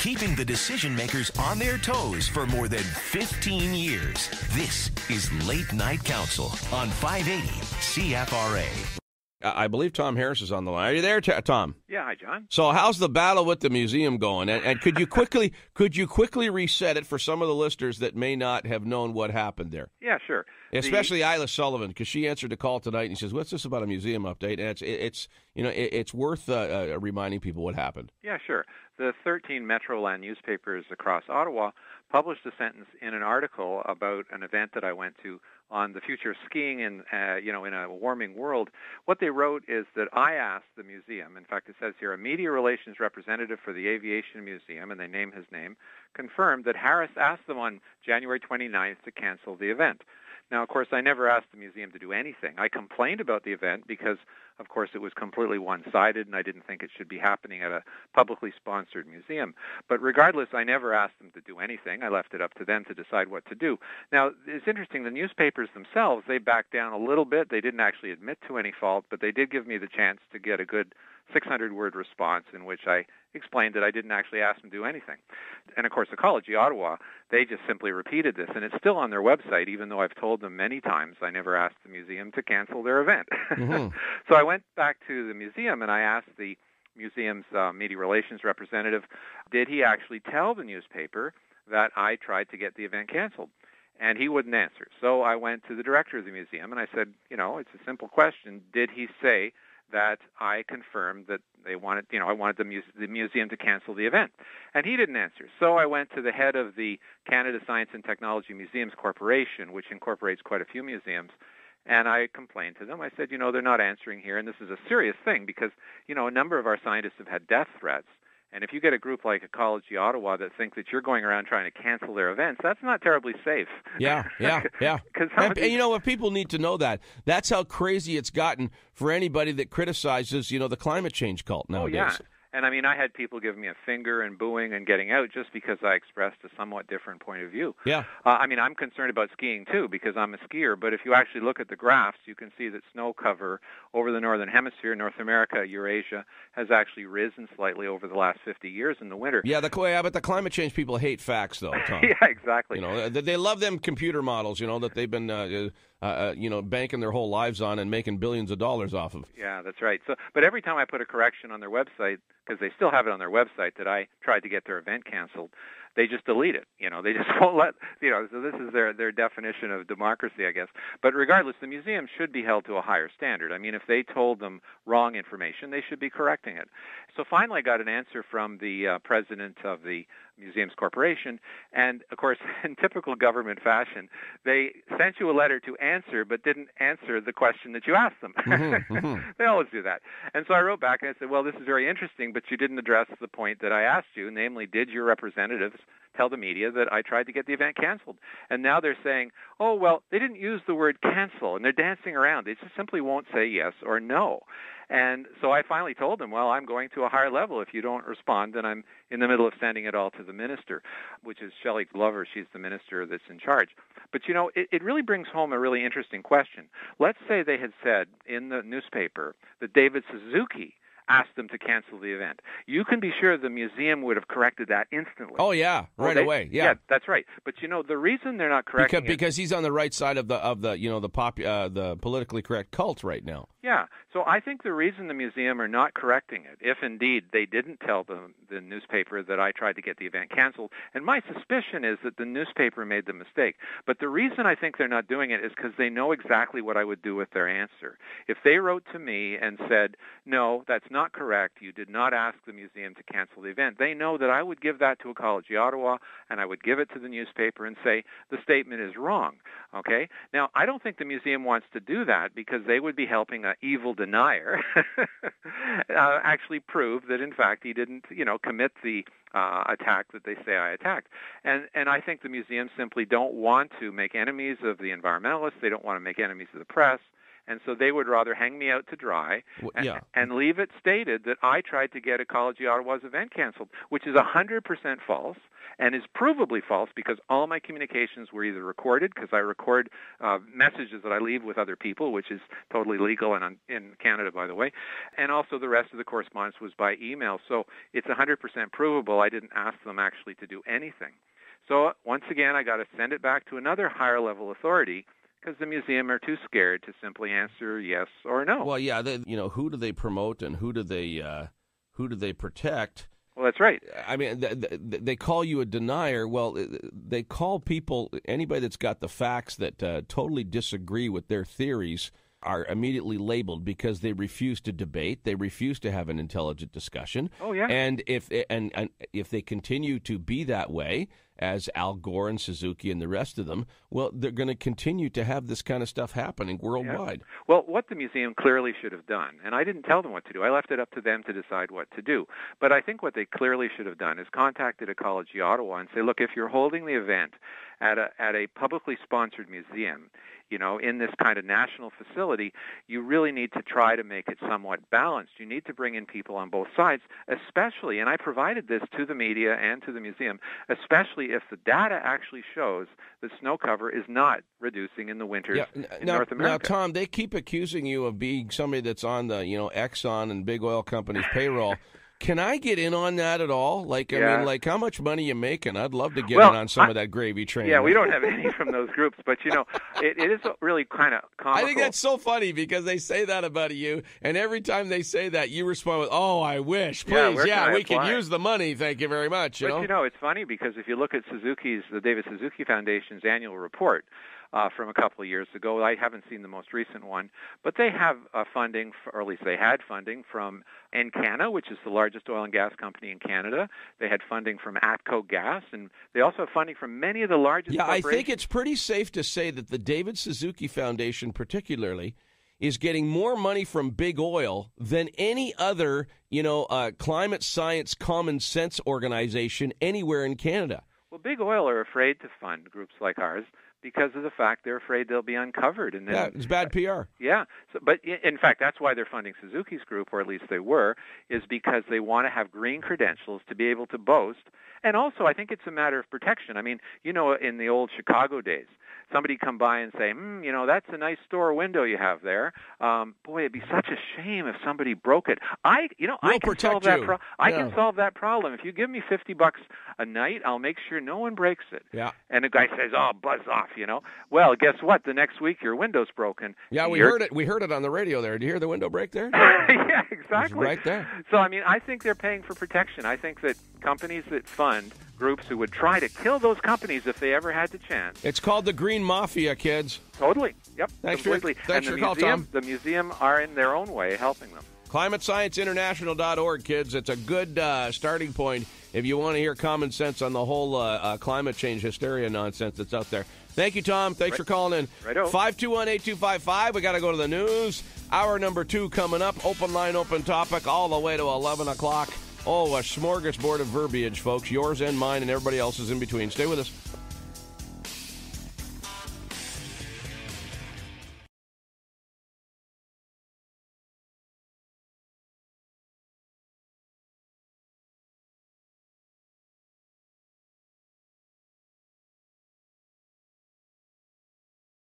keeping the decision makers on their toes for more than 15 years. This is Late Night Council on 580 CFRA. I believe Tom Harris is on the line. Are you there, Tom? Yeah, hi, John. So how's the battle with the museum going? And could you quickly reset it for some of the listeners that may not have known what happened there? Yeah, sure. Especially Isla Sullivan, because she answered the call tonight and she says, "What's this about a museum update?" And it's worth reminding people what happened. Yeah, sure. The 13 Metroland newspapers across Ottawa published a sentence in an article about an event that I went to on the future of skiing in a warming world. What they wrote is that I asked the museum, in fact it says here, a media relations representative for the Aviation Museum, and they name his name, confirmed that Harris asked them on January 29th to cancel the event. Now, of course, I never asked the museum to do anything. I complained about the event because, of course, it was completely one-sided, and I didn't think it should be happening at a publicly sponsored museum. But regardless, I never asked them to do anything. I left it up to them to decide what to do. Now, it's interesting, the newspapers themselves, they backed down a little bit. They didn't actually admit to any fault, but they did give me the chance to get a good 600-word response in which I explained that I didn't actually ask them to do anything. And, of course, Ecology Ottawa, they just simply repeated this, and it's still on their website, even though I've told them many times I never asked the museum to cancel their event. Mm-hmm. So I went back to the museum, and I asked the museum's media relations representative, did he actually tell the newspaper that I tried to get the event canceled? And he wouldn't answer. So I went to the director of the museum, and I said, it's a simple question. Did he say that I confirmed that I wanted the museum to cancel the event? And he didn't answer. So I went to the head of the Canada Science and Technology Museums Corporation, which incorporates quite a few museums, and I complained to them. I said, they're not answering here, and this is a serious thing because, a number of our scientists have had death threats. And if you get a group like Ecology Ottawa that think that you're going around trying to cancel their events, that's not terribly safe. Yeah. And what people need to know that's how crazy it's gotten for anybody that criticizes, the climate change cult nowadays. Oh, yeah. And, I had people giving me a finger and booing and getting out just because I expressed a somewhat different point of view. Yeah. I'm concerned about skiing, too, because I'm a skier. But if you actually look at the graphs, you can see that snow cover over the Northern Hemisphere, North America, Eurasia, has actually risen slightly over the last 50 years in the winter. Yeah, but the climate change people hate facts, though, Tom. Yeah, exactly. They love them computer models, that they've been banking their whole lives on and making billions of dollars off of. Yeah, that's right. So, but every time I put a correction on their website, because they still have it on their website, that I tried to get their event canceled, they just delete it. They just won't let, so this is their definition of democracy, I guess. But regardless, the museum should be held to a higher standard. If they told them wrong information, they should be correcting it. So finally I got an answer from the president of the Museums Corporation, and of course, in typical government fashion, they sent you a letter to answer, but didn't answer the question that you asked them. Mm-hmm. They always do that. And so I wrote back and I said, well, this is very interesting, but you didn't address the point that I asked you, namely, did your representatives tell the media that I tried to get the event canceled? And now they're saying, oh, well, they didn't use the word cancel, and they're dancing around. They just simply won't say yes or no. And so I finally told them, well, I'm going to a higher level. If you don't respond, then I'm in the middle of sending it all to the minister, which is Shelley Glover. She's the minister that's in charge. But, it really brings home a really interesting question. Let's say they had said in the newspaper that David Suzuki asked them to cancel the event. You can be sure the museum would have corrected that instantly. Oh, yeah, right away. Yeah, that's right. But the reason they're not correcting because he's on the right side of the politically correct cult right now. Yeah. So I think the reason the museum are not correcting it, if indeed they didn't tell the newspaper that I tried to get the event canceled, and my suspicion is that the newspaper made the mistake. But the reason I think they're not doing it is because they know exactly what I would do with their answer. If they wrote to me and said, no, that's not correct, you did not ask the museum to cancel the event, they know that I would give that to Ecology Ottawa, and I would give it to the newspaper and say, the statement is wrong. Okay? Now, I don't think the museum wants to do that because they would be helping an evil denier actually prove that, in fact, he didn't, commit the attack that they say I attacked. And I think the museum simply don't want to make enemies of the environmentalists. They don't want to make enemies of the press. And so they would rather hang me out to dry and leave it stated that I tried to get Ecology Ottawa's event canceled, which is 100% false and is provably false because all my communications were either recorded, because I record messages that I leave with other people, which is totally legal and in Canada, by the way, and also the rest of the correspondence was by email. So it's 100% provable. I didn't ask them actually to do anything. So once again, I got to send it back to another higher level authority because the museum are too scared to simply answer yes or no. Well, yeah, who do they promote and who do they protect? Well, that's right. I mean, they call you a denier. Well, they call people, anybody that's got the facts that totally disagree with their theories are immediately labeled because they refuse to debate. They refuse to have an intelligent discussion. Oh, yeah. And if they continue to be that way, as Al Gore and Suzuki and the rest of them, well, they're going to continue to have this kind of stuff happening worldwide. Yeah. Well, what the museum clearly should have done, and I didn't tell them what to do. I left it up to them to decide what to do. But I think what they clearly should have done is contacted Ecology Ottawa and say, look, if you're holding the event at a publicly sponsored museum, in this kind of national facility, you really need to try to make it somewhat balanced. You need to bring in people on both sides, especially, and I provided this to the media and to the museum, especially if the data actually shows that snow cover is not reducing in the winters in North America. Now, Tom, they keep accusing you of being somebody that's on the, Exxon and big oil companies' payroll. Can I get in on that at all? I mean, how much money you making? I'd love to get in on some of that gravy train. Yeah, we don't have any from those groups, but it is really kind of comical. I think that's so funny because they say that about you, and every time they say that, you respond with, "Oh, I wish, please, we can use the money. Thank you very much." But it's funny because if you look at the David Suzuki Foundation's annual report from a couple of years ago. I haven't seen the most recent one, but they have funding, or at least they had funding from Encana, which is the largest oil and gas company in Canada. They had funding from ATCO Gas, and they also have funding from many of the largest corporations. I think it's pretty safe to say that the David Suzuki Foundation particularly is getting more money from big oil than any other, climate science common sense organization anywhere in Canada. Well, big oil are afraid to fund groups like ours because of the fact they're afraid they'll be uncovered. And then, it's bad PR. Yeah. But in fact, that's why they're funding Suzuki's group, or at least they were, is because they want to have green credentials to be able to boast. And also, I think it's a matter of protection. I mean, in the old Chicago days, somebody come by and say, that's a nice store window you have there. Boy, it'd be such a shame if somebody broke it. I can solve that. I can solve that problem. If you give me $50 a night, I'll make sure no one breaks it. Yeah. And the guy says, "Oh, buzz off." Well, guess what? The next week your window's broken. Yeah, we heard it. We heard it on the radio there. Did you hear the window break there? Yeah, exactly. Right there. So, I think they're paying for protection. I think that companies that fund groups who would try to kill those companies if they ever had the chance. It's called the Green Mafia, kids. Totally. Yep. Thanks completely. Thanks for your call, Tom. The museum are in their own way helping them. ClimateScienceInternational.org, kids. It's a good starting point if you want to hear common sense on the whole climate change hysteria nonsense that's out there. Thank you, Tom. Thanks for calling in. Righto. 521-8255. We got to go to the news. Hour number 2 coming up. Open line, open topic, all the way to 11 o'clock. Oh, a smorgasbord of verbiage, folks. Yours and mine and everybody else's in between. Stay with us.